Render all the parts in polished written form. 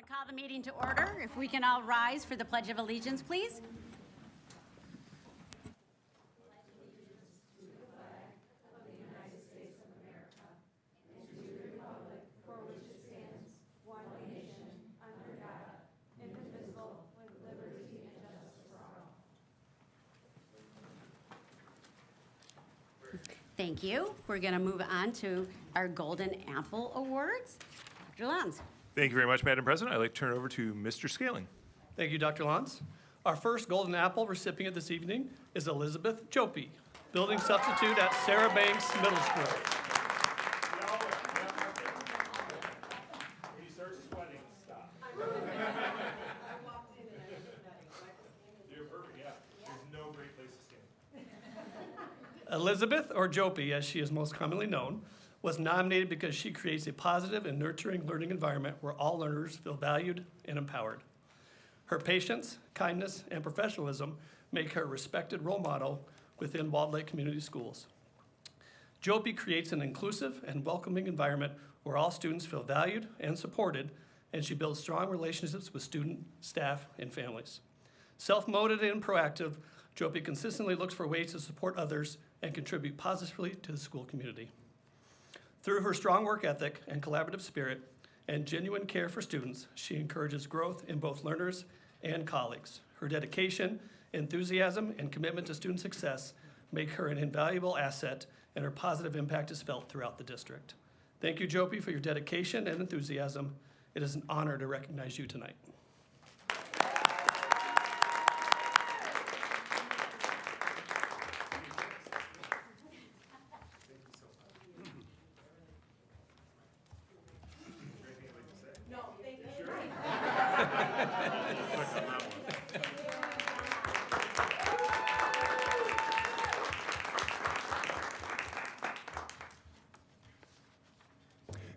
going to call the meeting to order. If we can all rise for the Pledge of Allegiance, please. Thank you. We're going to move on to our Golden Apple Awards. Dr. Lons. Thank you very much, Madam President. I'd like to turn it over to Mr. Scaling. Thank you, Dr. Lons. Our first Golden Apple recipient this evening is Elizabeth Jopie, building substitute at Sarah Banks Middle School. He starts sweating, stop. You're perfect, yeah. There's no great place to stand. Elizabeth, or Jopie as she is most commonly known, was nominated because she creates a positive and nurturing learning environment where all learners feel valued and empowered. Her patience, kindness, and professionalism make her a respected role model within Walled Lake Community Schools. Jopie creates an inclusive and welcoming environment where all students feel valued and supported, and she builds strong relationships with student, staff, and families. Self-motivated and proactive, Jopie consistently looks for ways to support others and contribute positively to the school community. Through her strong work ethic and collaborative spirit and genuine care for students, she encourages growth in both learners and colleagues. Her dedication, enthusiasm, and commitment to student success make her an invaluable asset, and her positive impact is felt throughout the district. Thank you, Jopie, for your dedication and enthusiasm. It is an honor to recognize you tonight.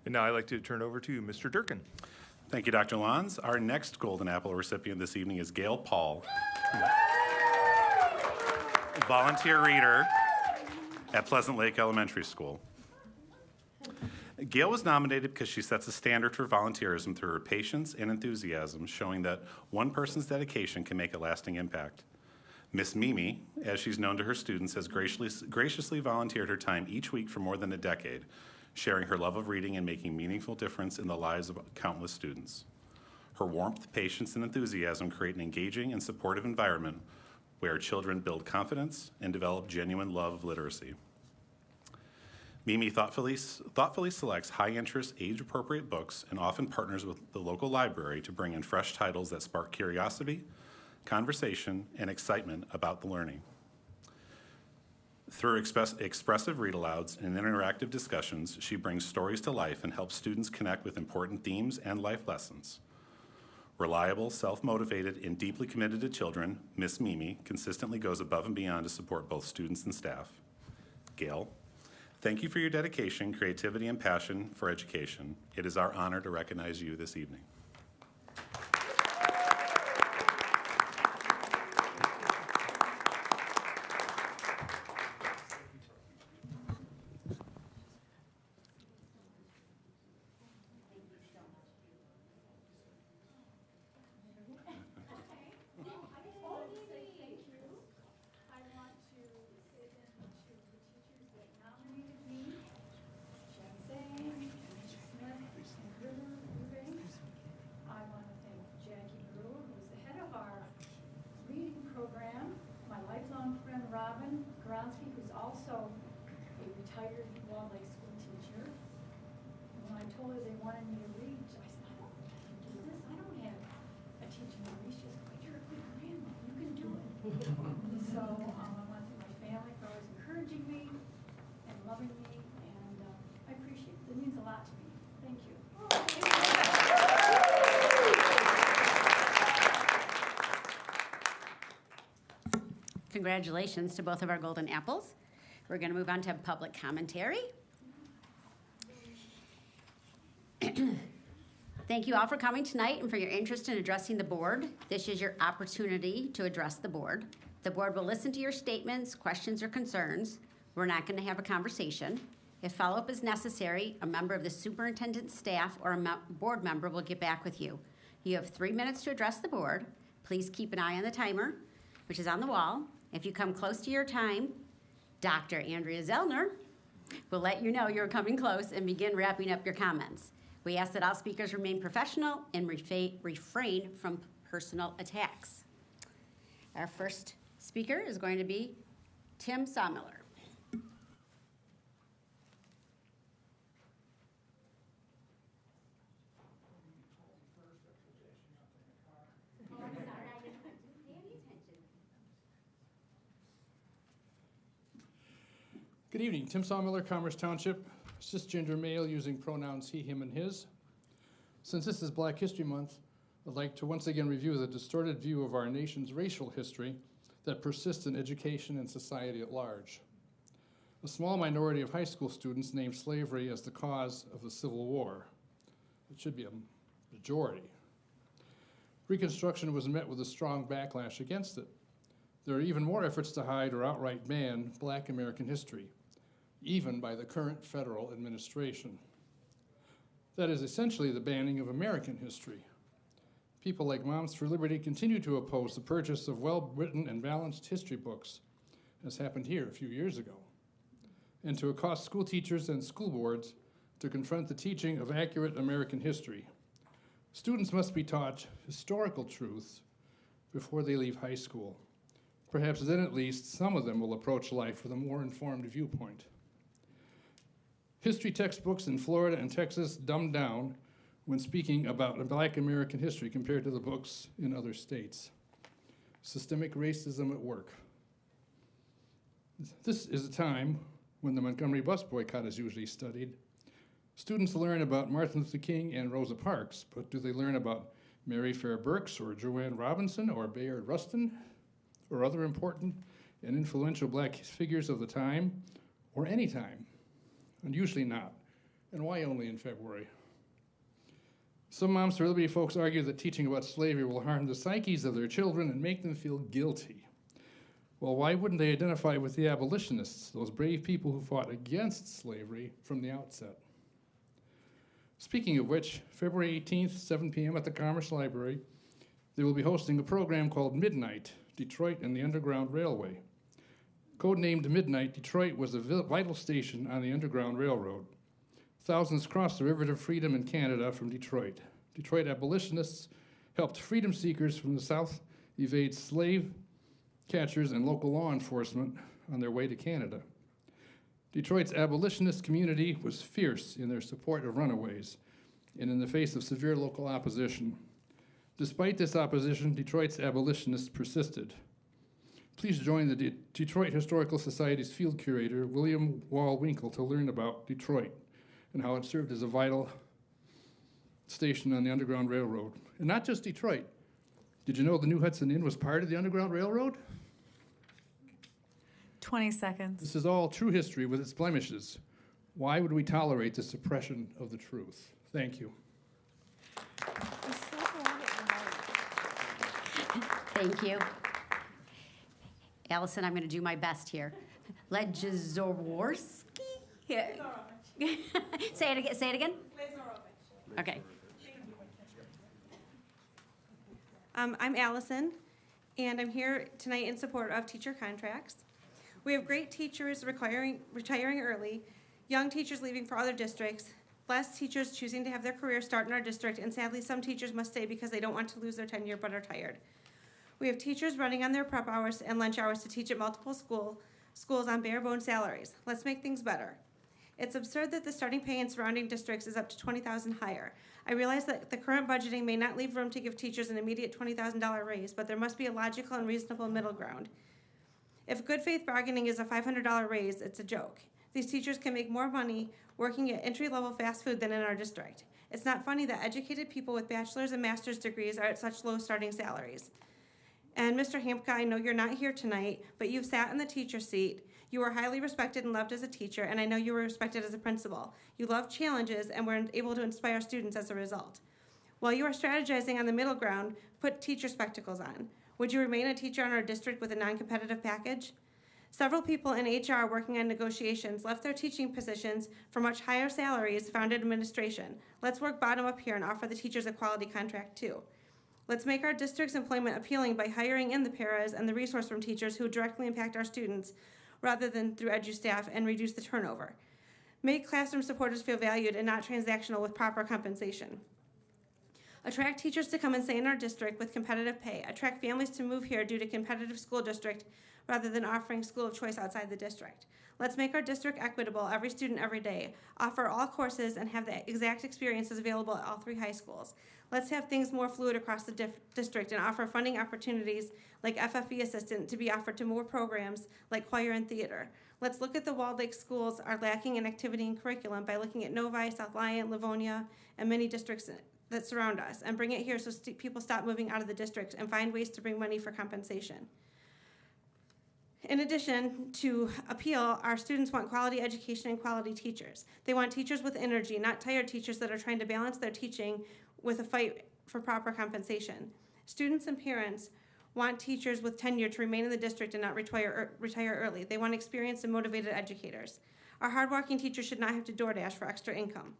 And now I'd like to turn over to Mr. Durkin. Thank you, Dr. Lons. Our next Golden Apple recipient this evening is Gail Paul, volunteer reader at Pleasant Lake Elementary School. Gail was nominated because she sets a standard for volunteerism through her patience and enthusiasm, showing that one person's dedication can make a lasting impact. Miss Mimi, as she's known to her students, has graciously volunteered her time each week for more than a decade, sharing her love of reading and making meaningful difference in the lives of countless students. Her warmth, patience, and enthusiasm create an engaging and supportive environment where children build confidence and develop genuine love of literacy. Mimi thoughtfully selects high-interest, age-appropriate books and often partners with the local library to bring in fresh titles that spark curiosity, conversation, and excitement about the learning. Through expressive read-alouds and interactive discussions, she brings stories to life and helps students connect with important themes and life lessons. Reliable, self-motivated, and deeply committed to children, Miss Mimi consistently goes above and beyond to support both students and staff. Gail, thank you for your dedication, creativity, and passion for education. It is our honor to recognize you this evening. Who's also a retired Walled Lake school teacher. And when I told her they wanted me to read, I said, I don't do this. I don't have a teaching degree. She said, but you're a good grandma. You can do it. So I want to thank my family for always encouraging me and loving me, and I appreciate it. It means a lot to me. Thank you. Congratulations to both of our Golden Apples. We're going to move on to public commentary. Thank you all for coming tonight and for your interest in addressing the board. This is your opportunity to address the board. The board will listen to your statements, questions, or concerns. We're not going to have a conversation. If follow-up is necessary, a member of the superintendent's staff or a board member will get back with you. You have 3 minutes to address the board. Please keep an eye on the timer, which is on the wall. If you come close to your time, Dr. Andrea Zellner will let you know you're coming close and begin wrapping up your comments. We ask that all speakers remain professional and refrain from personal attacks. Our first speaker is going to be Tim Sawmiller. Good evening. Tim Sawmiller, Commerce Township, cisgender male using pronouns he, him, and his. Since this is Black History Month, I'd like to once again review the distorted view of our nation's racial history that persists in education and society at large. A small minority of high school students name slavery as the cause of the Civil War. It should be a majority. Reconstruction was met with a strong backlash against it. There are even more efforts to hide or outright ban Black American history, even by the current federal administration. That is essentially the banning of American history. People like Moms for Liberty continue to oppose the purchase of well-written and balanced history books, as happened here a few years ago, and to accost school teachers and school boards to confront the teaching of accurate American history. Students must be taught historical truths before they leave high school. Perhaps then at least some of them will approach life with a more informed viewpoint. History textbooks in Florida and Texas dumbed down when speaking about Black American history compared to the books in other states. Systemic racism at work. This is a time when the Montgomery bus boycott is usually studied. Students learn about Martin Luther King and Rosa Parks, but do they learn about Mary Fair Burks or Joanne Robinson or Bayard Rustin or other important and influential Black figures of the time or any time? And usually not. And why only in February? Some Moms for Liberty folks argue that teaching about slavery will harm the psyches of their children and make them feel guilty. Well, why wouldn't they identify with the abolitionists, those brave people who fought against slavery from the outset? Speaking of which, February 18th, 7 p.m. at the Commerce Library, they will be hosting a program called Midnight, Detroit and the Underground Railway. Codenamed Midnight, Detroit was a vital station on the Underground Railroad. Thousands crossed the River to Freedom in Canada from Detroit. Detroit abolitionists helped freedom seekers from the South evade slave catchers and local law enforcement on their way to Canada. Detroit's abolitionist community was fierce in their support of runaways and in the face of severe local opposition. Despite this opposition, Detroit's abolitionists persisted. Please join the Detroit Historical Society's field curator, William Wall Winkle, to learn about Detroit and how it served as a vital station on the Underground Railroad. And not just Detroit. Did you know the New Hudson Inn was part of the Underground Railroad? 20 seconds. This is all true history with its blemishes. Why would we tolerate the suppression of the truth? Thank you. Thank you. Allison, I'm going to do my best here. Legizoworski? Say it again. Say it again. Okay. I'm Allison, and I'm here tonight in support of teacher contracts. We have great teachers retiring early, young teachers leaving for other districts, less teachers choosing to have their career start in our district, and sadly some teachers must stay because they don't want to lose their tenure but are tired. We have teachers running on their prep hours and lunch hours to teach at multiple schools on bare bone salaries. Let's make things better. It's absurd that the starting pay in surrounding districts is up to $20,000 higher. I realize that the current budgeting may not leave room to give teachers an immediate $20,000 raise, but there must be a logical and reasonable middle ground. If good faith bargaining is a $500 raise, it's a joke. These teachers can make more money working at entry-level fast food than in our district. It's not funny that educated people with bachelor's and master's degrees are at such low starting salaries. And Mr. Hampka, I know you're not here tonight, but you've sat in the teacher seat. You were highly respected and loved as a teacher, and I know you were respected as a principal. You love challenges and were able to inspire students as a result. While you are strategizing on the middle ground, put teacher spectacles on. Would you remain a teacher in our district with a non-competitive package? Several people in HR working on negotiations left their teaching positions for much higher salaries found in administration. Let's work bottom up here and offer the teachers a quality contract too. Let's make our district's employment appealing by hiring in the paras and the resource room teachers who directly impact our students rather than through edu staff, and reduce the turnover. Make classroom supporters feel valued and not transactional with proper compensation. Attract teachers to come and stay in our district with competitive pay. Attract families to move here due to competitive school district rather than offering school of choice outside the district. Let's make our district equitable, every student, every day. Offer all courses and have the exact experiences available at all 3 high schools. Let's have things more fluid across the district and offer funding opportunities like FFE assistant to be offered to more programs like choir and theater. Let's look at the Walled Lake schools are lacking in activity and curriculum by looking at Novi, South Lyon, Livonia, and many districts that surround us, and bring it here so people stop moving out of the district and find ways to bring money for compensation. In addition to appeal, our students want quality education and quality teachers. They want teachers with energy, not tired teachers that are trying to balance their teaching with a fight for proper compensation. Students and parents want teachers with tenure to remain in the district and not retire early. They want experienced and motivated educators. Our hardworking teachers should not have to DoorDash for extra income.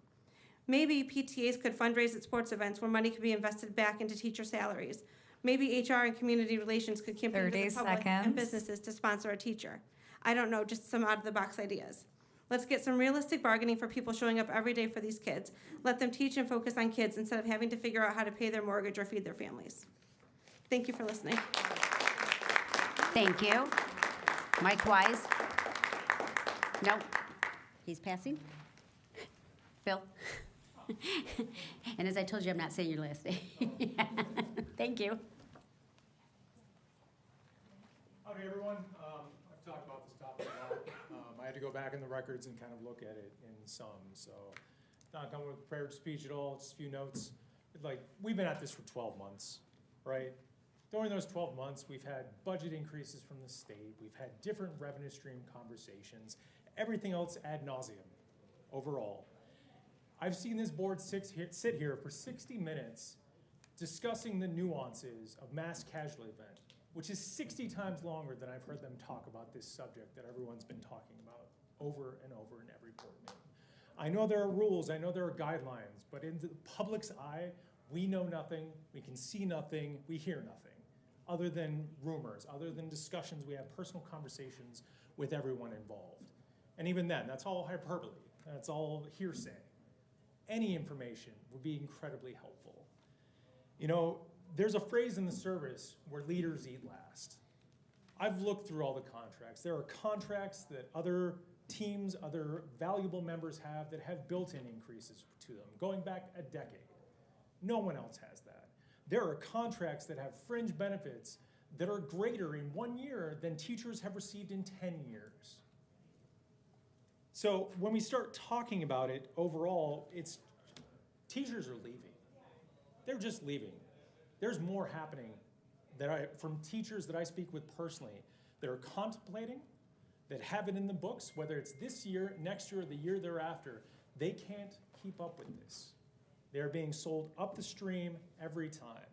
Maybe PTAs could fundraise at sports events where money could be invested back into teacher salaries. Maybe HR and community relations could campaign with the public and businesses to sponsor a teacher. I don't know, just some out-of-the-box ideas. Let's get some realistic bargaining for people showing up every day for these kids. Let them teach and focus on kids instead of having to figure out how to pay their mortgage or feed their families. Thank you for listening. Thank you. Mike Wise? Nope. He's passing? Phil? And as I told you, I'm not saying your last name. Thank you. Howdy, everyone. I've talked about this topic a lot. I had to go back in the records and kind of look at it in some, so not coming with a prepared speech at all, just a few notes. Like, we've been at this for 12 months, right? During those 12 months, we've had budget increases from the state, we've had different revenue stream conversations, everything else ad nauseum overall. I've seen this board sit here for 60 minutes discussing the nuances of mass casualty event, which is 60 times longer than I've heard them talk about this subject that everyone's been talking about over and over in every board meeting. I know there are rules, I know there are guidelines, but in the public's eye, we know nothing, we can see nothing, we hear nothing, other than rumors, other than discussions, we have personal conversations with everyone involved. And even then, that's all hyperbole, that's all hearsay. Any information would be incredibly helpful. You know, there's a phrase in the service where leaders eat last. I've looked through all the contracts. There are contracts that other teams, other valuable members have that have built-in increases to them, going back a decade. No one else has that. There are contracts that have fringe benefits that are greater in 1 year than teachers have received in 10 years. So when we start talking about it overall, it's teachers are leaving. They're just leaving. There's more happening from teachers that I speak with personally that are contemplating, that have it in the books, whether it's this year, next year, or the year thereafter. They can't keep up with this. They're being sold up the stream every time.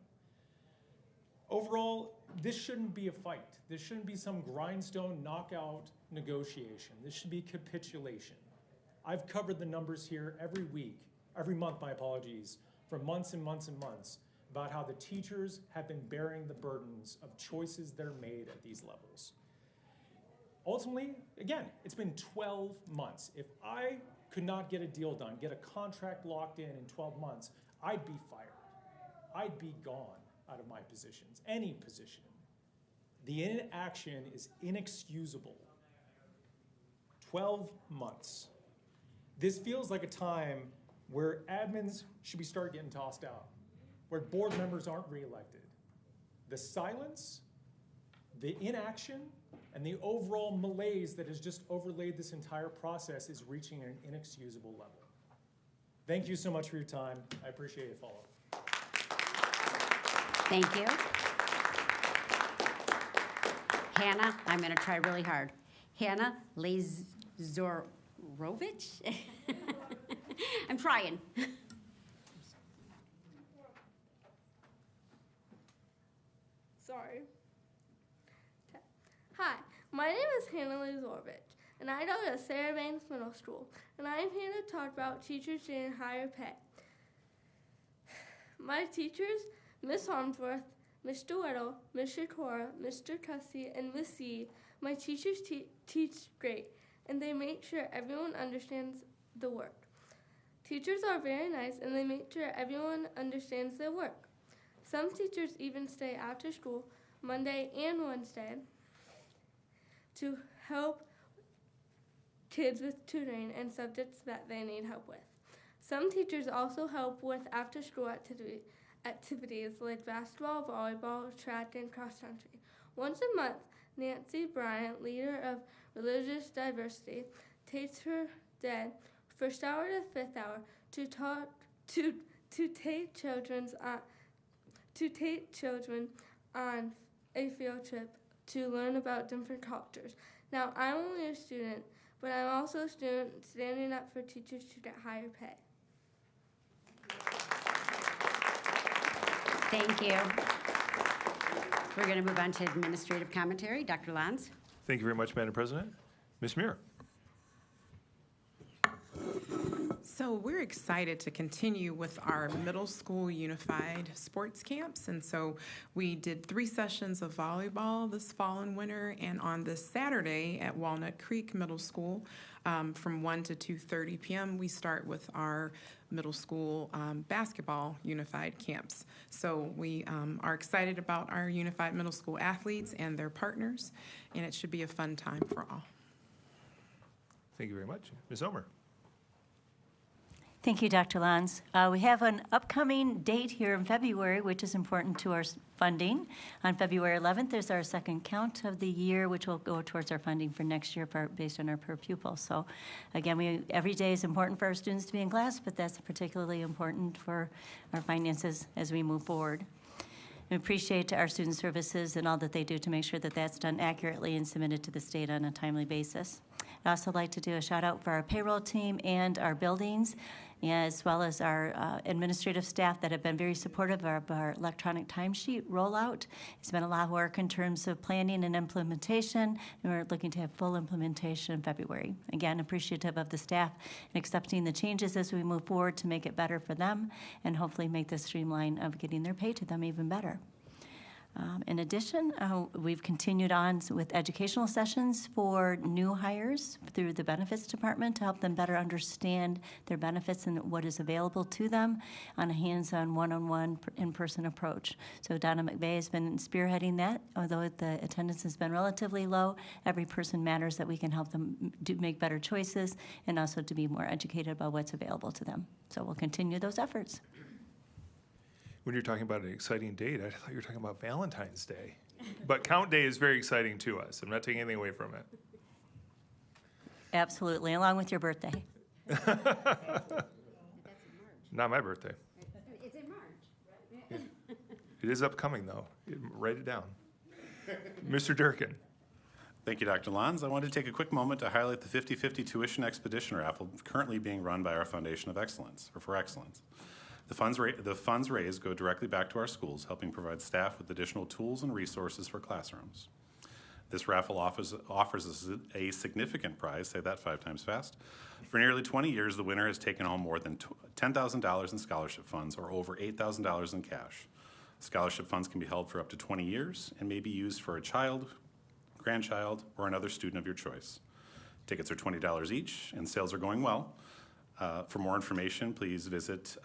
Overall, this shouldn't be a fight. This shouldn't be some grindstone knockout negotiation. This should be capitulation. I've covered the numbers here every month, my apologies, for months and months and months about how the teachers have been bearing the burdens of choices that are made at these levels. Ultimately, again, it's been 12 months. If I could not get a deal done, get a contract locked in 12 months, I'd be fired. I'd be gone out of my positions, any position. The inaction is inexcusable. 12 months. This feels like a time where admins should start getting tossed out, where board members aren't reelected. The silence, the inaction, and the overall malaise that has just overlaid this entire process is reaching an inexcusable level. Thank you so much for your time. I appreciate it, follow. Thank you. Hannah, I'm going to try really hard. Hannah Lazorovich? I'm trying. Sorry. Hi, my name is Hannah Lazorovich, and I go to Sarah Banks Middle School, and I am here to talk about teachers getting higher pay. My teachers Miss Harmsworth, Mr. Weddle, Mr. Cora, Mr. Tussey, and Miss C. My teachers teach great, and they make sure everyone understands the work. Teachers are very nice, and they make sure everyone understands their work. Some teachers even stay after school, Monday and Wednesday, to help kids with tutoring and subjects that they need help with. Some teachers also help with after-school activities like basketball, volleyball, track, and cross-country. Once a month, Nancy Bryant, leader of religious diversity, takes her day, first hour to fifth hour, to take children on a field trip to learn about different cultures. Now, I'm only a student, but I'm also a student standing up for teachers to get higher pay. Thank you. We're going to move on to administrative commentary. Dr. Lanz. Thank you very much, Madam President. Ms. Muir. So we're excited to continue with our middle school unified sports camps. And so we did 3 sessions of volleyball this fall and winter. And on this Saturday at Walnut Creek Middle School, from 1 to 2:30 p.m., we start with our middle school basketball unified camps. So we are excited about our unified middle school athletes and their partners, and it should be a fun time for all. Thank you very much. Ms. Omer. Thank you, Dr. Lanz. We have an upcoming date here in February, which is important to our funding. On February 11th is our second count of the year, which will go towards our funding for next year based on our per pupil. So again, every day is important for our students to be in class, but that's particularly important for our finances as we move forward. We appreciate our student services and all that they do to make sure that that's done accurately and submitted to the state on a timely basis. I'd also like to do a shout out for our payroll team and our buildings, as well as our administrative staff that have been very supportive of our electronic timesheet rollout. It's been a lot of work in terms of planning and implementation, and we're looking to have full implementation in February. Again, appreciative of the staff and accepting the changes as we move forward to make it better for them and hopefully make the streamline of getting their pay to them even better. In addition, we've continued on with educational sessions for new hires through the benefits department to help them better understand their benefits and what is available to them on a hands-on, one-on-one, in-person approach. So Donna McVeigh has been spearheading that. Although the attendance has been relatively low, every person matters that we can help them make better choices and also to be more educated about what's available to them. So we'll continue those efforts. When you're talking about an exciting date, I thought you were talking about Valentine's Day. But Count Day is very exciting to us. I'm not taking anything away from it. Absolutely, along with your birthday. Not my birthday. It's in March. Yeah. It is upcoming, though. Write it down. Mr. Durkin. Thank you, Dr. Lanz. I want to take a quick moment to highlight the 50/50 tuition expedition raffle currently being run by our Foundation of Excellence, or for Excellence. The funds raised go directly back to our schools, helping provide staff with additional tools and resources for classrooms. This raffle offers us a significant prize, say that 5 times fast. For nearly 20 years, the winner has taken home more than $10,000 in scholarship funds or over $8,000 in cash. Scholarship funds can be held for up to 20 years and may be used for a child, grandchild, or another student of your choice. Tickets are $20 each, and sales are going well. For more information, please visit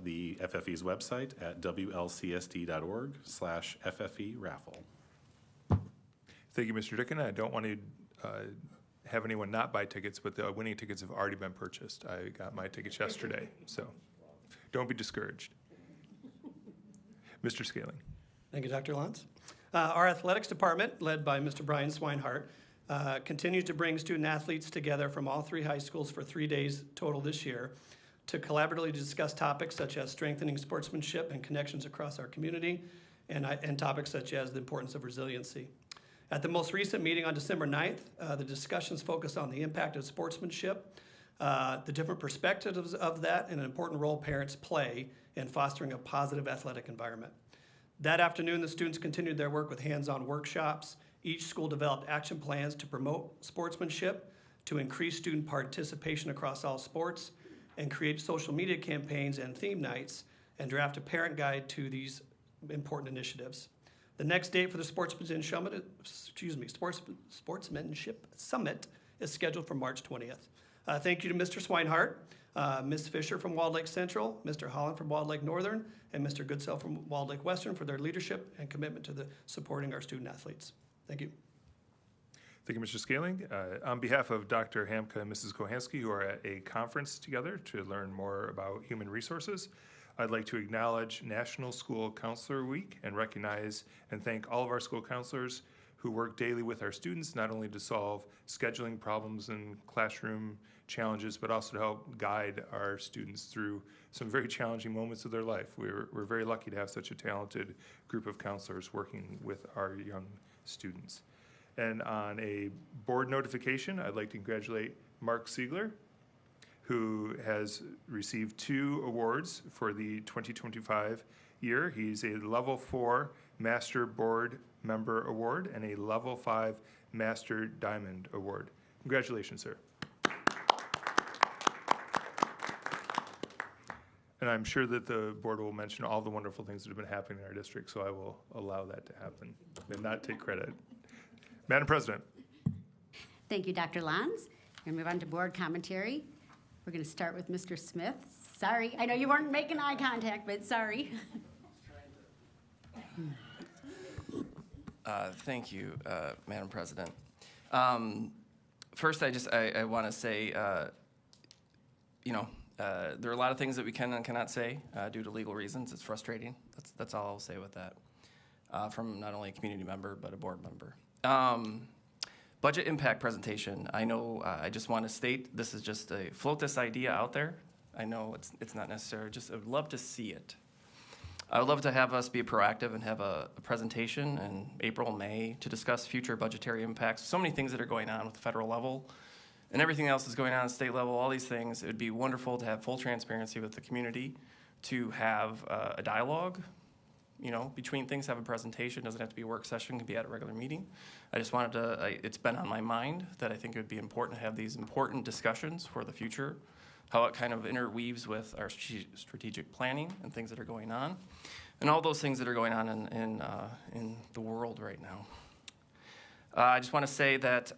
the FFE's website at WLCSD.org/FFE raffle. Thank you, Mr. Durkin. I don't want to have anyone not buy tickets, but the winning tickets have already been purchased. I got my tickets yesterday, so don't be discouraged. Mr. Scaling. Thank you, Dr. Lanz. Our athletics department, led by Mr. Brian Swinehart, continues to bring student athletes together from all 3 high schools for 3 days total this year to collaboratively discuss topics such as strengthening sportsmanship and connections across our community and topics such as the importance of resiliency. At the most recent meeting on December 9th, the discussions focused on the impact of sportsmanship, the different perspectives of that, and an important role parents play in fostering a positive athletic environment. That afternoon, the students continued their work with hands-on workshops. Each school developed action plans to promote sportsmanship, to increase student participation across all sports, and create social media campaigns and theme nights, and draft a parent guide to these important initiatives. The next date for the Sportsmanship Summit is scheduled for March 20th. Thank you to Mr. Swinehart, Ms. Fisher from Walled Lake Central, Mr. Holland from Walled Lake Northern, and Mr. Goodsell from Walled Lake Western for their leadership and commitment to supporting our student athletes. Thank you. Thank you, Mr. Scaling. On behalf of Dr. Hamka and Mrs. Kohansky, who are at a conference together to learn more about human resources, I'd like to acknowledge National School Counselor Week and recognize and thank all of our school counselors who work daily with our students, not only to solve scheduling problems and classroom challenges, but also to help guide our students through some very challenging moments of their life. We're very lucky to have such a talented group of counselors working with our young students. And on a board notification, I'd like to congratulate Mark Siegler, who has received 2 awards for the 2025 year. He's a Level 4 Master Board Member Award and a Level 5 Master Diamond Award. Congratulations, sir. And I'm sure that the board will mention all the wonderful things that have been happening in our district, so I will allow that to happen and not take credit. Madam President. Thank you, Dr. Lons. We're going to move on to board commentary. We're going to start with Mr. Smith. Sorry, I know you weren't making eye contact, but sorry. Thank you, Madam President. First, I want to say, there are a lot of things that we can and cannot say due to legal reasons. It's frustrating. That's all I'll say with that, from not only a community member, but a board member. Budget impact presentation. I know I just want to state this is just a float this idea out there. I know it's not necessary. Just I would love to see it. I would love to have us be proactive and have a presentation in April, May to discuss future budgetary impacts. So many things that are going on with the federal level and everything else is going on at state level, all these things. It would be wonderful to have full transparency with the community, to have a dialogue, between things, have a presentation. Doesn't have to be a work session, can be at a regular meeting. I just wanted to, it's been on my mind that I think it would be important to have these important discussions for the future, how it kind of interweaves with our strategic planning and things that are going on, and all those things that are going on in the world right now. I just want to say that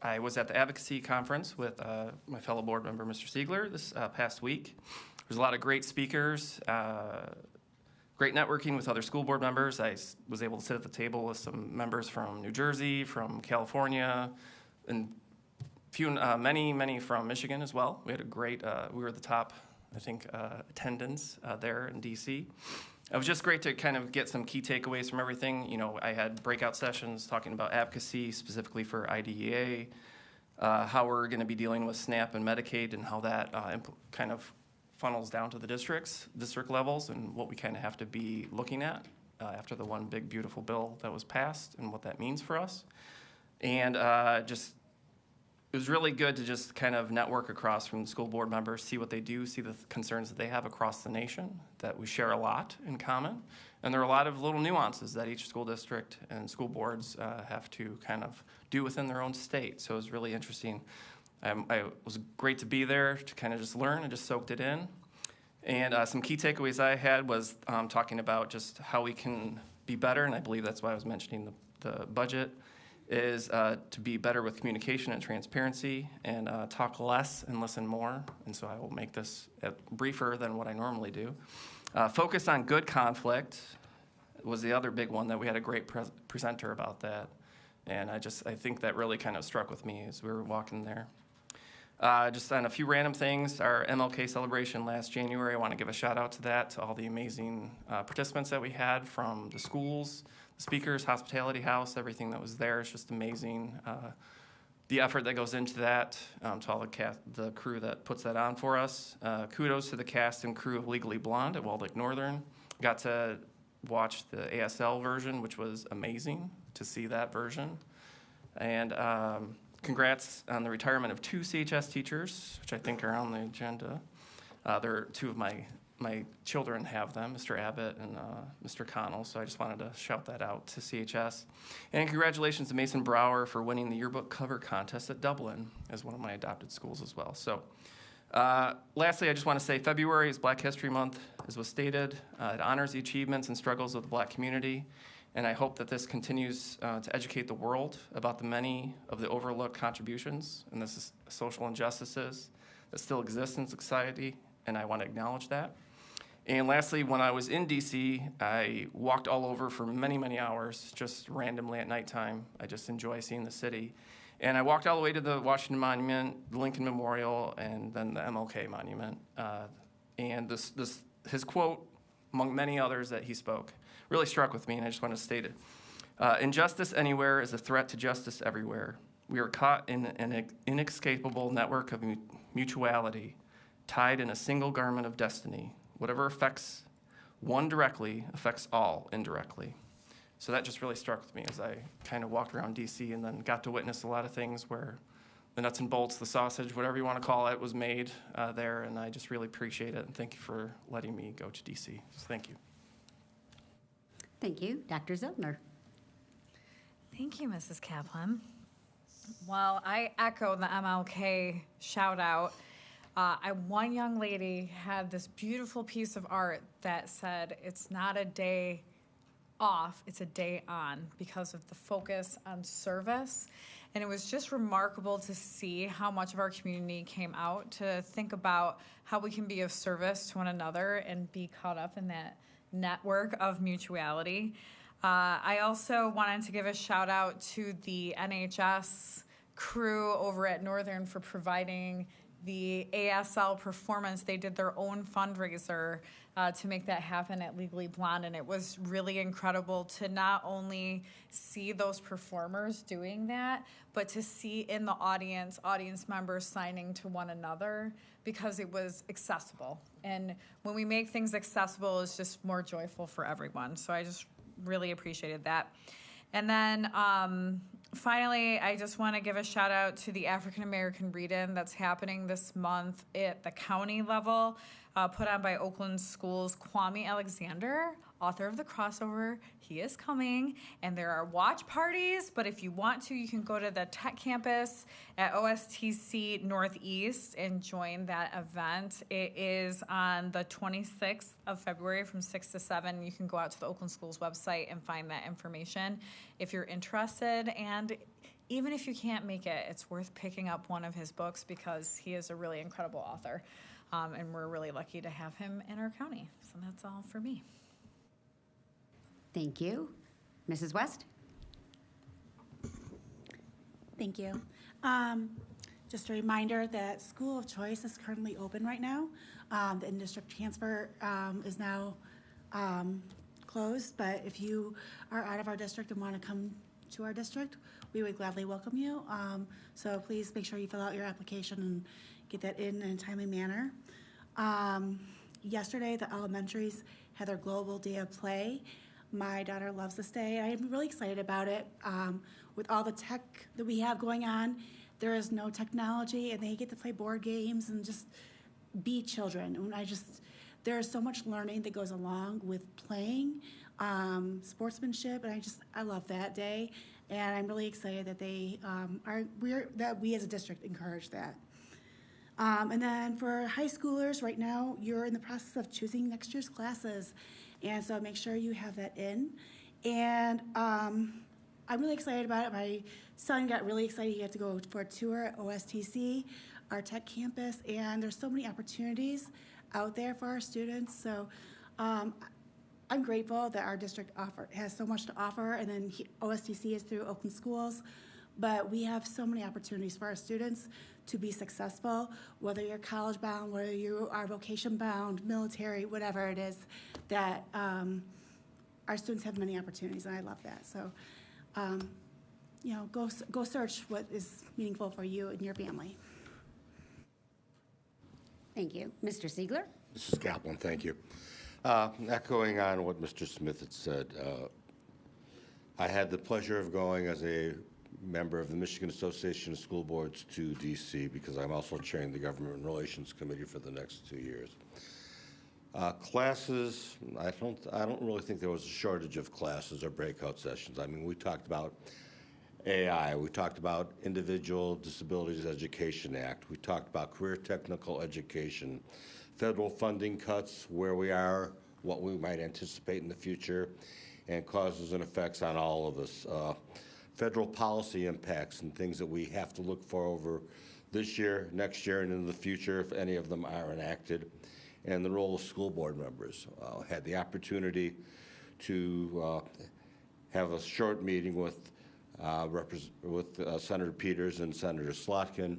I was at the advocacy conference with my fellow board member, Mr. Siegler, this past week. There's a lot of great speakers, great networking with other school board members. I was able to sit at the table with some members from New Jersey, from California, and many from Michigan as well. We had a great, we were the top, I think, attendance there in DC. It was just great to kind of get some key takeaways from everything. I had breakout sessions talking about advocacy, specifically for IDEA, how we're going to be dealing with SNAP and Medicaid, and how that kind of funnels down to the district levels, and what we kind of have to be looking at after the one big beautiful bill that was passed, and what that means for us. And it was really good to just kind of network across from the school board members, see what they do, see the concerns that they have across the nation, that we share a lot in common. And there are a lot of little nuances that each school district and school boards have to kind of do within their own state. So it was really interesting. It was great to be there to kind of just learn and just soaked it in. And some key takeaways I had was talking about just how we can be better, and I believe that's why I was mentioning the budget, is to be better with communication and transparency, and talk less and listen more. And so I will make this briefer than what I normally do. Focus on good conflict was the other big one that we had a great presenter about that. And I think that really kind of struck with me as we were walking there. Just on a few random things, our MLK celebration last January, I want to give a shout out to that, to all the amazing participants that we had from the schools, the speakers, hospitality house, everything that was there. It's just amazing. The effort that goes into that, to all the crew that puts that on for us. Kudos to the cast and crew of Legally Blonde at Walled Lake Northern. Got to watch the ASL version, which was amazing to see that version. And congrats on the retirement of 2 CHS teachers, which I think are on the agenda. They're 2 of my children have them, Mr. Abbott and Mr. Connell, so I just wanted to shout that out to CHS. And congratulations to Mason Brower for winning the yearbook cover contest at Dublin as one of my adopted schools as well. So Lastly, I just want to say February is Black History Month, as was stated. It honors the achievements and struggles of the Black community, and I hope that this continues to educate the world about the many of the overlooked contributions and the social injustices that still exist in society, and I want to acknowledge that. And lastly, when I was in DC, I walked all over for many, many hours, just randomly at nighttime. I just enjoy seeing the city. And I walked all the way to the Washington Monument, the Lincoln Memorial, and then the MLK Monument. And his quote, among many others that he spoke, really struck with me, and I just want to state it. Injustice anywhere is a threat to justice everywhere. We are caught in an inescapable network of mutuality, tied in a single garment of destiny. Whatever affects one directly affects all indirectly. So that just really struck with me as I kind of walked around DC and then got to witness a lot of things where the nuts and bolts, the sausage, whatever you want to call it, was made there, and I just really appreciate it, and thank you for letting me go to DC. So thank you. Thank you. Dr. Zillner. Thank you, Mrs. Kaplan. Well, I echo the MLK shout out. One young lady had this beautiful piece of art that said, "It's not a day off, it's a day on," because of the focus on service. And it was just remarkable to see how much of our community came out to think about how we can be of service to one another and be caught up in that network of mutuality. I also wanted to give a shout out to the NHS crew over at Northern for providing the ASL performance. They did their own fundraiser to make that happen at Legally Blonde, and it was really incredible to not only see those performers doing that, but to see in the audience members signing to one another, because it was accessible. And when we make things accessible, it's just more joyful for everyone. So I just really appreciated that. And then finally, I just want to give a shout out to the African American Read-In that's happening this month at the county level, put on by Oakland Schools. Kwame Alexander, author of The Crossover, he is coming, and there are watch parties, but if you want to, you can go to the tech campus at OSTC Northeast and join that event. It is on the 26th of February from 6 to 7. You can go out to the Oakland Schools website and find that information if you're interested. And even if you can't make it, it's worth picking up one of his books because he is a really incredible author. And we're really lucky to have him in our county. So that's all for me. Thank you. Mrs. West? Thank you. Just a reminder that School of Choice is currently open right now. The in-district transfer is now closed, but if you are out of our district and want to come to our district, we would gladly welcome you. So please make sure you fill out your application and get that in a timely manner. Yesterday, the elementaries had their Global Day of Play. My daughter loves this day. I'm really excited about it. With all the tech that we have going on, there is no technology, and they get to play board games and just be children. And there is so much learning that goes along with playing, sportsmanship, and I love that day. And I'm really excited that that we as a district encourage that. And then for high schoolers, right now, you're in the process of choosing next year's classes. And so make sure you have that in. And I'm really excited about it. My son got really excited. He had to go for a tour at OSTC, our tech campus, and there's so many opportunities out there for our students. So I'm grateful that our district has so much to offer, and then OSTC is through Oakland Schools. But we have so many opportunities for our students to be successful, whether you're college bound, whether you are vocation bound, military, whatever it is, that our students have many opportunities, and I love that. So, go search what is meaningful for you and your family. Thank you. Mr. Siegler? Mrs. Kaplan, thank you. Echoing on what Mr. Smith had said, I had the pleasure of going as a member of the Michigan Association of School Boards to DC because I'm also chairing the Government Relations Committee for the next 2 years. Classes, I don't really think there was a shortage of classes or breakout sessions. I mean, we talked about AI. We talked about Individual Disabilities Education Act. We talked about career technical education, federal funding cuts, where we are, what we might anticipate in the future, and causes and effects on all of us. Federal policy impacts and things that we have to look for over this year, next year, and into the future, if any of them are enacted, and the role of school board members. Had the opportunity to have a short meeting with Senator Peters and Senator Slotkin.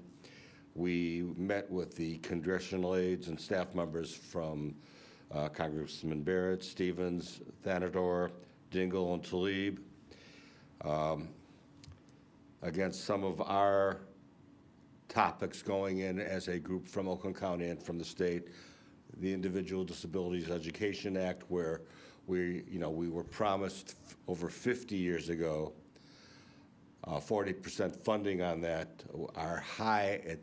We met with the congressional aides and staff members from Congressman Barrett, Stevens, Thanador, Dingell, and Tlaib against some of our topics going in as a group from Oakland County and from the state. The Individual Disabilities Education Act, where we were promised over 50 years ago 40% funding on that. Our high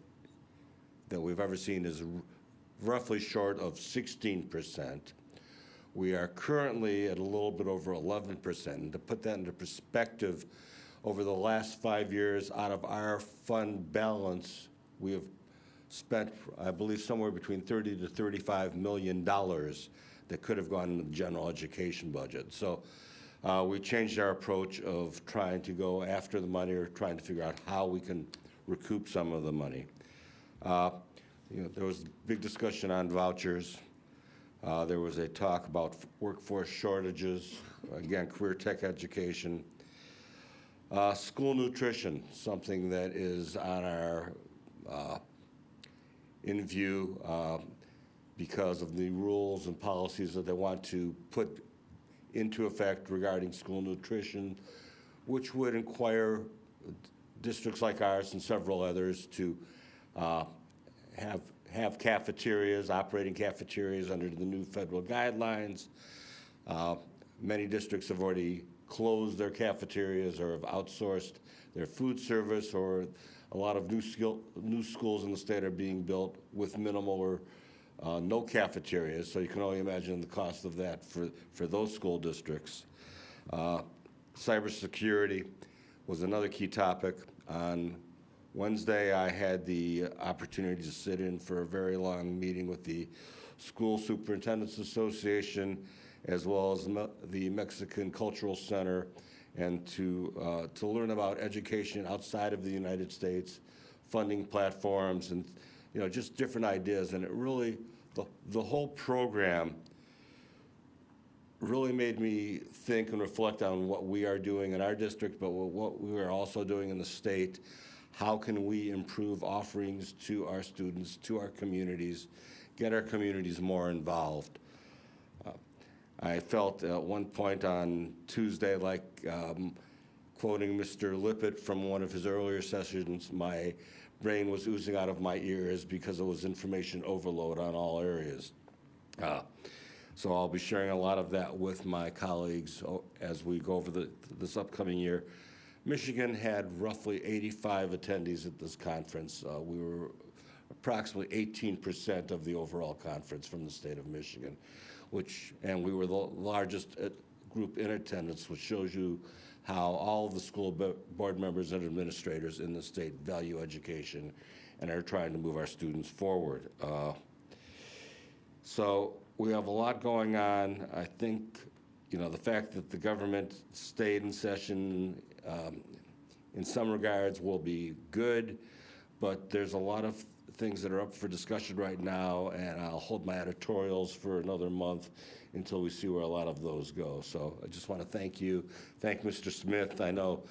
that we've ever seen is roughly short of 16%. We are currently at a little bit over 11%. And to put that into perspective, over the last 5 years, out of our fund balance, we have spent, I believe, somewhere between $30 to $35 million that could have gone into the general education budget. So we changed our approach of trying to go after the money or trying to figure out how we can recoup some of the money. There was a big discussion on vouchers. There was a talk about workforce shortages, again, career tech education. School nutrition, something that is on our in view because of the rules and policies that they want to put into effect regarding school nutrition, which would require districts like ours and several others to have cafeterias, operating cafeterias under the new federal guidelines. Many districts have already closed their cafeterias or have outsourced their food service, or a lot of new schools in the state are being built with minimal or no cafeterias, so you can only imagine the cost of that for those school districts. Cybersecurity was another key topic. On Wednesday, I had the opportunity to sit in for a very long meeting with the School Superintendents Association, as well as the Mexican Cultural Center, and to learn about education outside of the United States, funding platforms, and just different ideas. And it really, the whole program really made me think and reflect on what we are doing in our district, but what we are also doing in the state. How can we improve offerings to our students, to our communities, get our communities more involved? I felt at one point on Tuesday, like quoting Mr. Lippett from one of his earlier sessions, my brain was oozing out of my ears because it was information overload on all areas. So I'll be sharing a lot of that with my colleagues as we go over this upcoming year. Michigan had roughly 85 attendees at this conference. We were approximately 18% of the overall conference from the state of Michigan, and we were the largest group in attendance, which shows you how all of the school board members and administrators in the state value education and are trying to move our students forward. So we have a lot going on. I think, the fact that the government stayed in session in some regards will be good, but there's a lot of things that are up for discussion right now, and I'll hold my editorials for another month until we see where a lot of those go. So I just want to thank you. Thank Mr. Smith. I know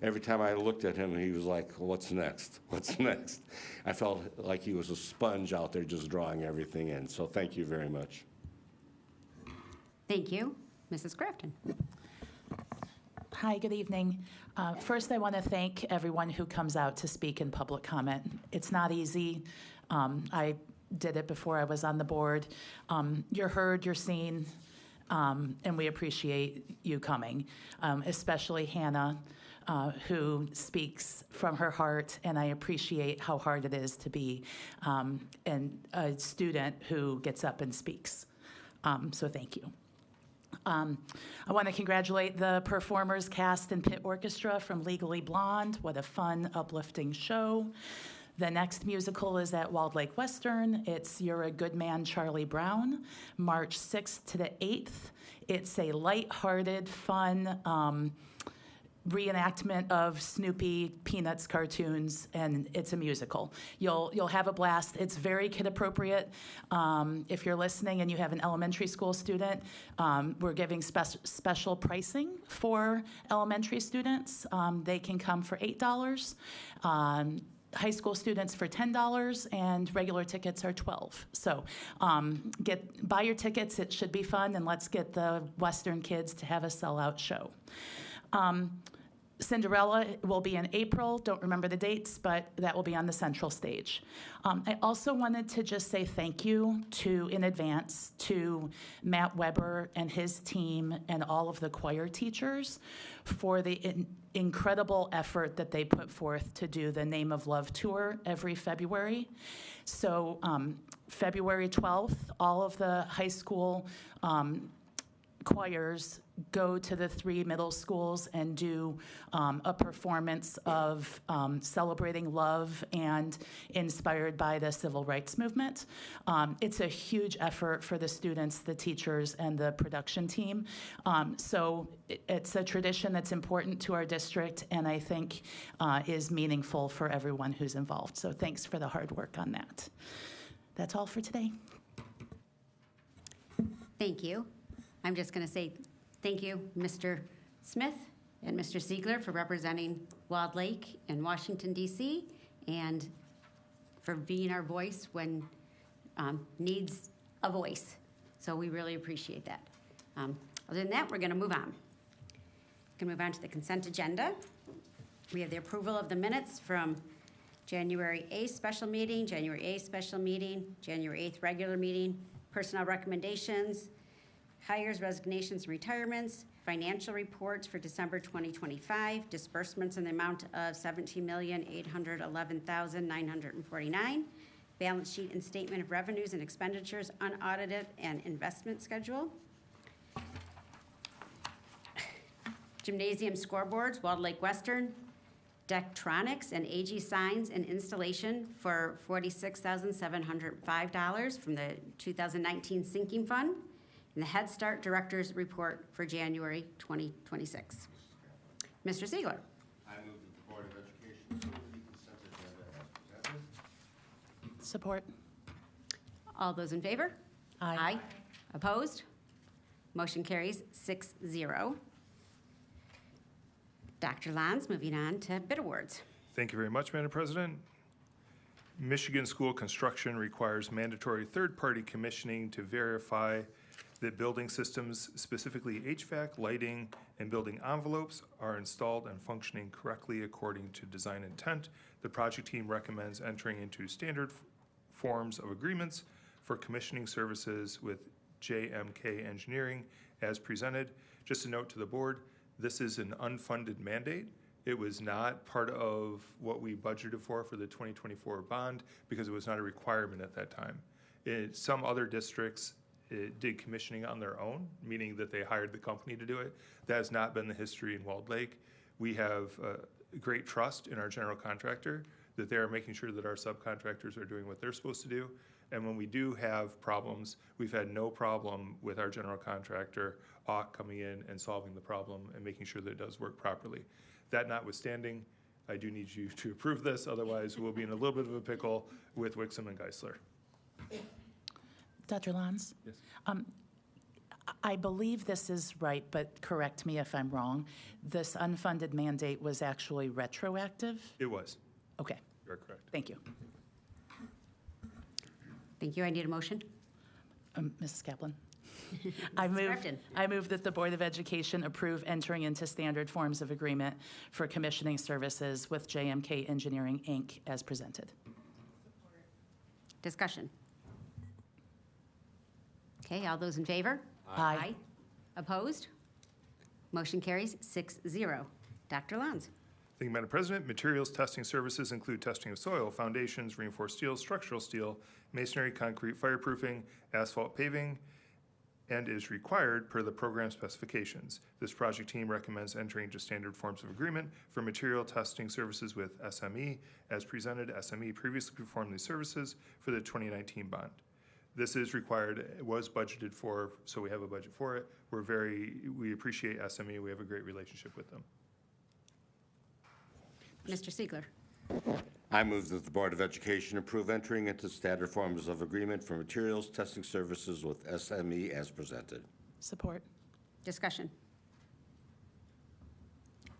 every time I looked at him, he was like, what's next? What's next? I felt like he was a sponge out there just drawing everything in. So thank you very much. Thank you. Mrs. Crafton. Hi, good evening. First, I want to thank everyone who comes out to speak in public comment. It's not easy. I did it before I was on the board. You're heard, you're seen, and we appreciate you coming, especially Hannah, who speaks from her heart, and I appreciate how hard it is to be a student who gets up and speaks. So thank you. I want to congratulate the performers, cast, and pit orchestra from Legally Blonde. What a fun, uplifting show. The next musical is at Walled Lake Western. It's You're a Good Man, Charlie Brown, March 6th to the 8th. It's a lighthearted, fun reenactment of Snoopy, Peanuts cartoons, and it's a musical. You'll have a blast. It's very kid appropriate. If you're listening and you have an elementary school student, we're giving special pricing for elementary students. They can come for $8. High school students for $10, and regular tickets are $12. So buy your tickets. It should be fun, and let's get the Western kids to have a sellout show. Cinderella will be in April. Don't remember the dates, but that will be on the central stage. I also wanted to just say thank you in advance to Matt Weber and his team and all of the choir teachers for the incredible effort that they put forth to do the Name of Love tour every February. So February 12th, all of the high school choirs go to the 3 middle schools and do a performance of celebrating love and inspired by the civil rights movement. It's a huge effort for the students, the teachers, and the production team. So it's a tradition that's important to our district, and I think is meaningful for everyone who's involved. So thanks for the hard work on that. That's all for today. Thank you. I'm just going to say thank you, Mr. Smith and Mr. Ziegler, for representing Walled Lake and Washington, D.C., and for being our voice when needs a voice. So we really appreciate that. Other than that, we're going to move on. We're going to move on to the consent agenda. We have the approval of the minutes from January 8th special meeting, January 8th special meeting, January 8th regular meeting, personnel recommendations, hires, resignations, and retirements, financial reports for December 2025, disbursements in the amount of $17,811,949, balance sheet and statement of revenues and expenditures, unaudited, and investment schedule. Gymnasium scoreboards, Walled Lake Western, Dectronics and AG signs and installation for $46,705 from the 2019 sinking fund. And the Head Start Director's Report for January 2026. Mr. Ziegler. I move that the Board of Education approve the consent agenda as presented. Support. All those in favor? Aye. Opposed? Motion carries 6-0. Dr. Lons, moving on to bid awards. Thank you very much, Madam President. Michigan school construction requires mandatory third-party commissioning to verify that building systems, specifically HVAC, lighting, and building envelopes, are installed and functioning correctly according to design intent. The project team recommends entering into standard forms of agreements for commissioning services with JMK Engineering as presented. Just a note to the board, this is an unfunded mandate. It was not part of what we budgeted for the 2024 bond because it was not a requirement at that time. Some other districts did commissioning on their own, meaning that they hired the company to do it. That has not been the history in Walled Lake. We have great trust in our general contractor that they are making sure that our subcontractors are doing what they're supposed to do. And when we do have problems, we've had no problem with our general contractor coming in and solving the problem and making sure that it does work properly. That notwithstanding, I do need you to approve this, otherwise we'll be in a little bit of a pickle with Wixom and Geisler. Dr. Lons? Yes. I believe this is right, but correct me if I'm wrong. This unfunded mandate was actually retroactive? It was. Okay. You're correct. Thank you. Thank you. I need a motion. Mrs. Kaplan? I move that the Board of Education approve entering into standard forms of agreement for commissioning services with JMK Engineering, Inc. as presented. Discussion. Okay, all those in favor? Aye. Opposed? Motion carries 6-0. Dr. Lons. Thank you, Madam President. Materials testing services include testing of soil, foundations, reinforced steel, structural steel, masonry, concrete, fireproofing, asphalt paving, and is required per the program specifications. This project team recommends entering into standard forms of agreement for material testing services with SME. As presented, SME previously performed these services for the 2019 bond. This is required, it was budgeted for, so we have a budget for it. We appreciate SME, we have a great relationship with them. Mr. Siegler. I move that the Board of Education approve entering into standard forms of agreement for materials testing services with SME as presented. Support. Discussion.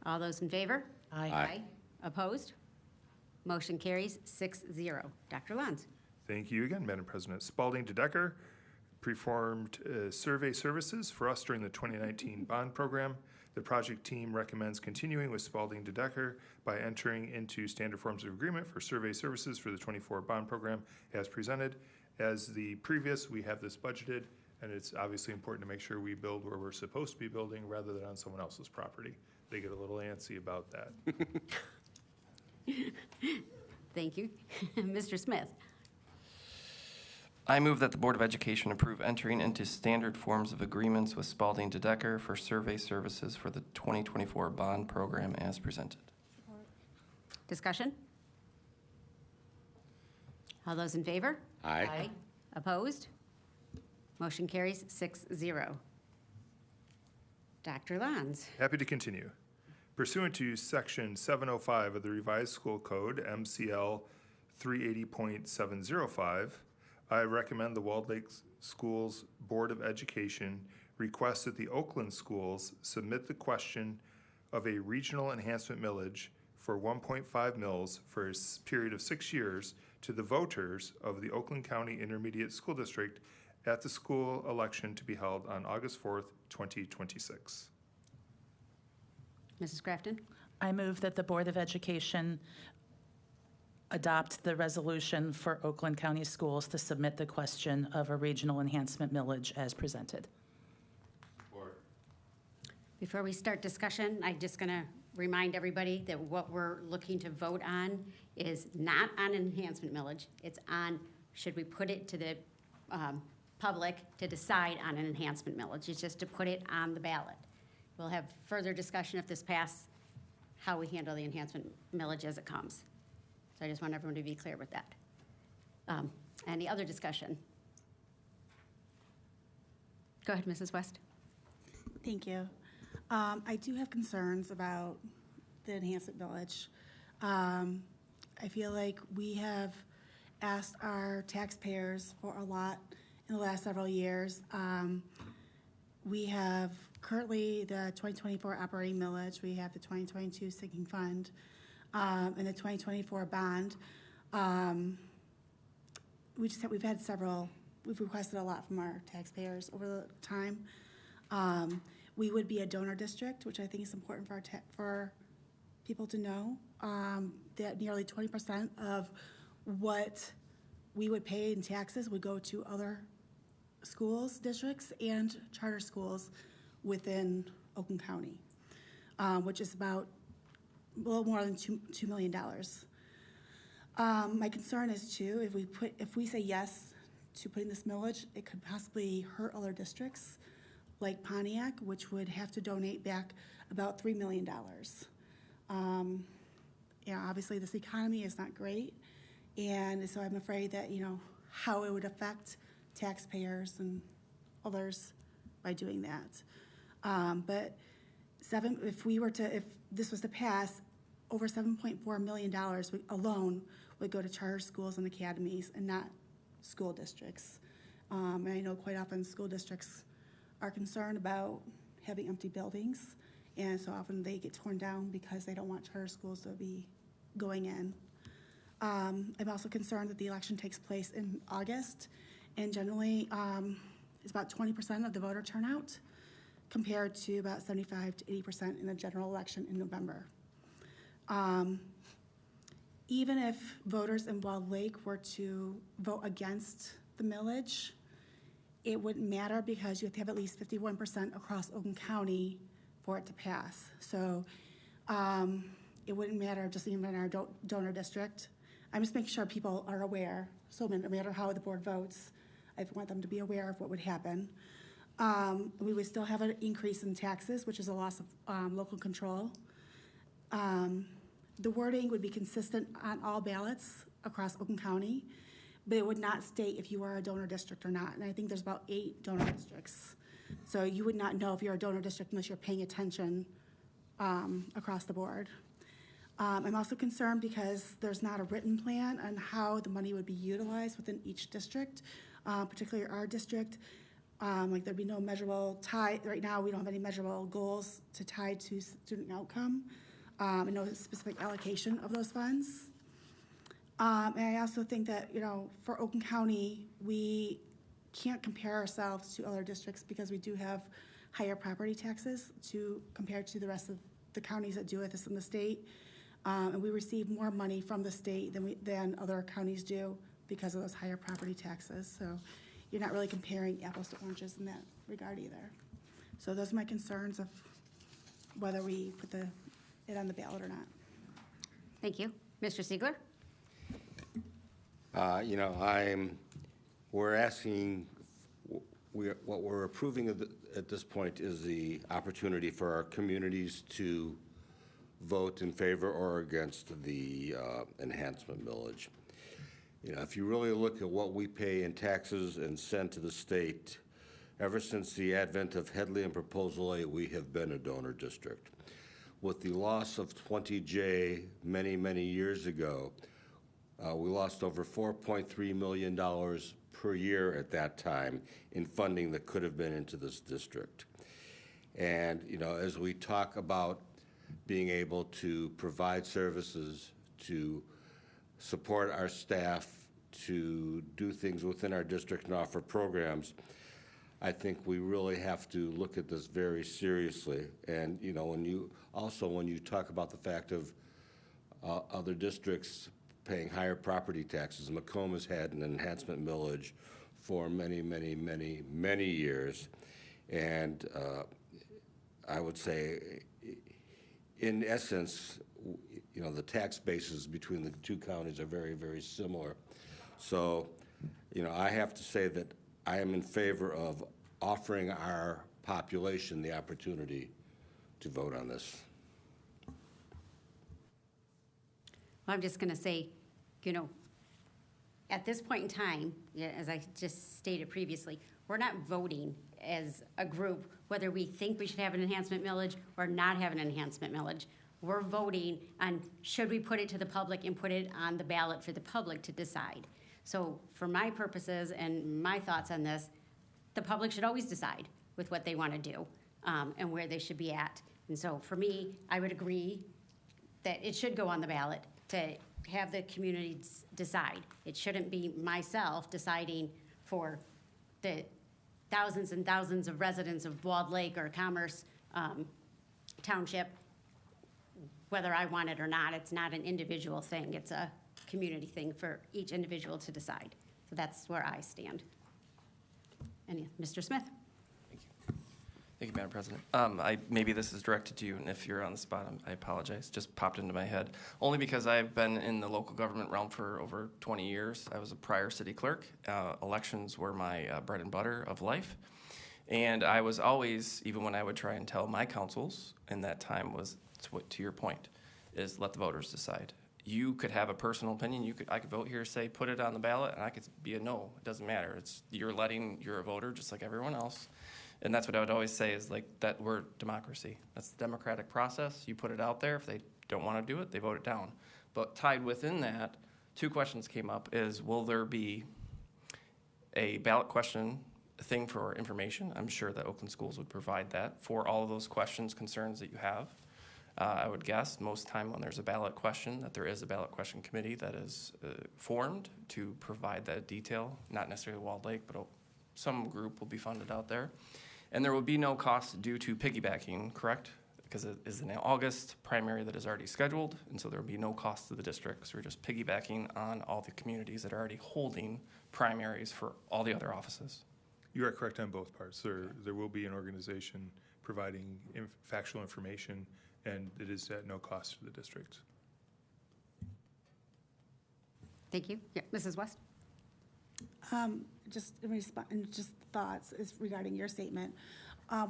All those in favor? Aye. Opposed? Motion carries 6-0. Dr. Lanz. Thank you again, Madam President. Spalding DeDecker performed survey services for us during the 2019 bond program. The project team recommends continuing with Spalding DeDecker by entering into standard forms of agreement for survey services for the 24 bond program as presented. As the previous, we have this budgeted, and it's obviously important to make sure we build where we're supposed to be building rather than on someone else's property. They get a little antsy about that. Thank you. Mr. Smith. I move that the Board of Education approve entering into standard forms of agreements with Spalding DeDecker for survey services for the 2024 bond program as presented. Discussion. All those in favor? Aye. Opposed? Motion carries 6-0. Dr. Lanz. Happy to continue. Pursuant to Section 705 of the Revised School Code, MCL 380.705, I recommend the Walled Lake Schools Board of Education request that the Oakland schools submit the question of a regional enhancement millage for 1.5 mils for a period of 6 years to the voters of the Oakland County Intermediate School District at the school election to be held on August 4th, 2026. Mrs. Grafton. I move that the Board of Education adopt the resolution for Oakland County Schools to submit the question of a regional enhancement millage as presented. Before we start discussion, I'm just going to remind everybody that what we're looking to vote on is not on enhancement millage. It's on, should we put it to the public to decide on an enhancement millage. It's just to put it on the ballot. We'll have further discussion if this passes, how we handle the enhancement millage as it comes. So I just want everyone to be clear with that. Any other discussion? Go ahead, Mrs. West. Thank you. I do have concerns about the enhancement millage. I feel like we have asked our taxpayers for a lot in the last several years. We have currently the 2024 operating millage, we have the 2022 sinking fund, and the 2024 bond. We've requested a lot from our taxpayers over the time. We would be a donor district, which I think is important for people to know, that nearly 20% of what we would pay in taxes would go to other schools, districts, and charter schools within Oakland County, which is about a little more than $2 million. My concern is too, if we say yes to putting this millage, it could possibly hurt other districts like Pontiac, which would have to donate back about $3 million. Obviously this economy is not great, and so I'm afraid that, how it would affect taxpayers and others by doing that. But if this was to pass, over $7.4 million alone would go to charter schools and academies and not school districts. And I know quite often school districts are concerned about having empty buildings, and so often they get torn down because they don't want charter schools to be going in. I'm also concerned that the election takes place in August, and generally it's about 20% of the voter turnout compared to about 75 to 80% in the general election in November. Even if voters in Walled Lake were to vote against the millage, it wouldn't matter because you have to have at least 51% across Oakland County for it to pass. So it wouldn't matter just even in our donor district. I'm just making sure people are aware. So no matter how the board votes, I want them to be aware of what would happen. We would still have an increase in taxes, which is a loss of local control. The wording would be consistent on all ballots across Oakland County, but it would not state if you are a donor district or not. And I think there's about 8 donor districts. So you would not know if you're a donor district unless you're paying attention across the board. I'm also concerned because there's not a written plan on how the money would be utilized within each district, particularly our district. Like there'd be no measurable tie. Right now, we don't have any measurable goals to tie to student outcome, and no specific allocation of those funds. And I also think that, you know, for Oakland County, we can't compare ourselves to other districts because we do have higher property taxes compared to the rest of the counties that do this in the state. And we receive more money from the state than other counties do because of those higher property taxes. So you're not really comparing apples to oranges in that regard either. So those are my concerns of whether we put it on the ballot or not. Thank you. Mr. Siegler? You know, we're asking, what we're approving at this point is the opportunity for our communities to vote in favor or against the enhancement millage. You know, if you really look at what we pay in taxes and send to the state, ever since the advent of Headley and Proposal A, we have been a donor district. With the loss of 20J many, many years ago, we lost over $4.3 million per year at that time in funding that could have been into this district. And, you know, as we talk about being able to provide services, to support our staff, to do things within our district and offer programs, I think we really have to look at this very seriously. And, you know, when you talk about the fact of other districts paying higher property taxes, Macomb has had an enhancement millage for many, many, many, many years. And I would say, in essence, you know, the tax bases between the two counties are very, very similar. So, you know, I have to say that I am in favor of offering our population the opportunity to vote on this. Well, I'm just going to say, you know, at this point in time, as I just stated previously, we're not voting as a group whether we think we should have an enhancement millage or not have an enhancement millage. We're voting on should we put it to the public and put it on the ballot for the public to decide. So for my purposes and my thoughts on this, the public should always decide with what they want to do and where they should be at. And so for me, I would agree that it should go on the ballot to have the community decide. It shouldn't be myself deciding for the thousands and thousands of residents of Walled Lake or Commerce Township, whether I want it or not. It's not an individual thing. It's a community thing for each individual to decide. So that's where I stand. And Mr. Smith? Thank you, Madam President. Maybe this is directed to you, and if you're on the spot, I apologize. Just popped into my head. Only because I've been in the local government realm for over 20 years. I was a prior city clerk. Elections were my bread and butter of life. And I was always, even when I would try and tell my councils, in that time was, to your point, is let the voters decide. You could have a personal opinion. I could vote here, say, put it on the ballot, and I could be a no. It doesn't matter. You're a voter just like everyone else. And that's what I would always say is like that word democracy. That's the democratic process. You put it out there. If they don't want to do it, they vote it down. But tied within that, 2 questions came up is, will there be a ballot question thing for information? I'm sure that Oakland Schools would provide that for all of those questions, concerns that you have. I would guess most time when there's a ballot question that there is a ballot question committee that is formed to provide that detail, not necessarily Walled Lake, but some group will be funded out there. And there will be no cost due to piggybacking, correct? Because it is an August primary that is already scheduled, and so there will be no cost to the district. So we're just piggybacking on all the communities that are already holding primaries for all the other offices. You are correct on both parts. There will be an organization providing factual information, and it is at no cost to the district. Thank you. Yeah, Mrs. West? Just in response, and just thoughts is regarding your statement.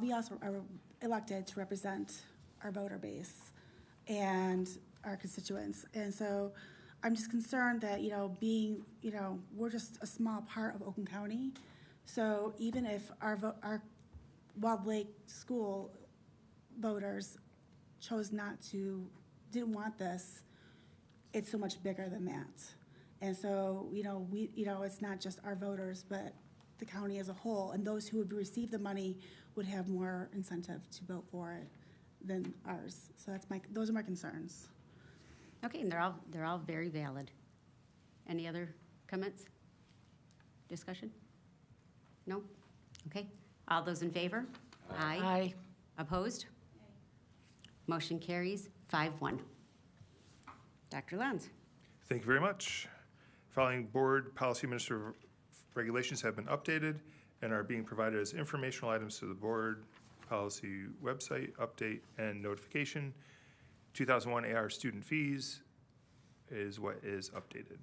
We also are elected to represent our voter base and our constituents, and so I'm just concerned that we're just a small part of Oakland County. So even if our Wild Lake School voters didn't want this, it's so much bigger than that. And so, it's not just our voters, but the county as a whole, and those who would receive the money would have more incentive to vote for it than ours. So those are my concerns. Okay, and they're all very valid. Any other comments? Discussion? No? Okay. All those in favor? Aye. Aye. Opposed? Motion carries 5-1. Dr. Lons. Thank you very much. Following board policy administrative regulations have been updated and are being provided as informational items to the board policy website, update and notification. 2001 AR student fees is what is updated.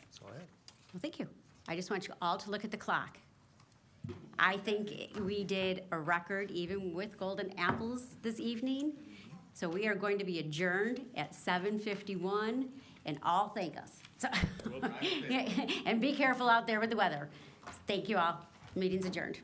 That's all I have. Well, thank you. I just want you all to look at the clock. I think we did a record even with golden apples this evening. So we are going to be adjourned at 7:51 and all thank us. So and be careful out there with the weather. Thank you all. Meeting's adjourned.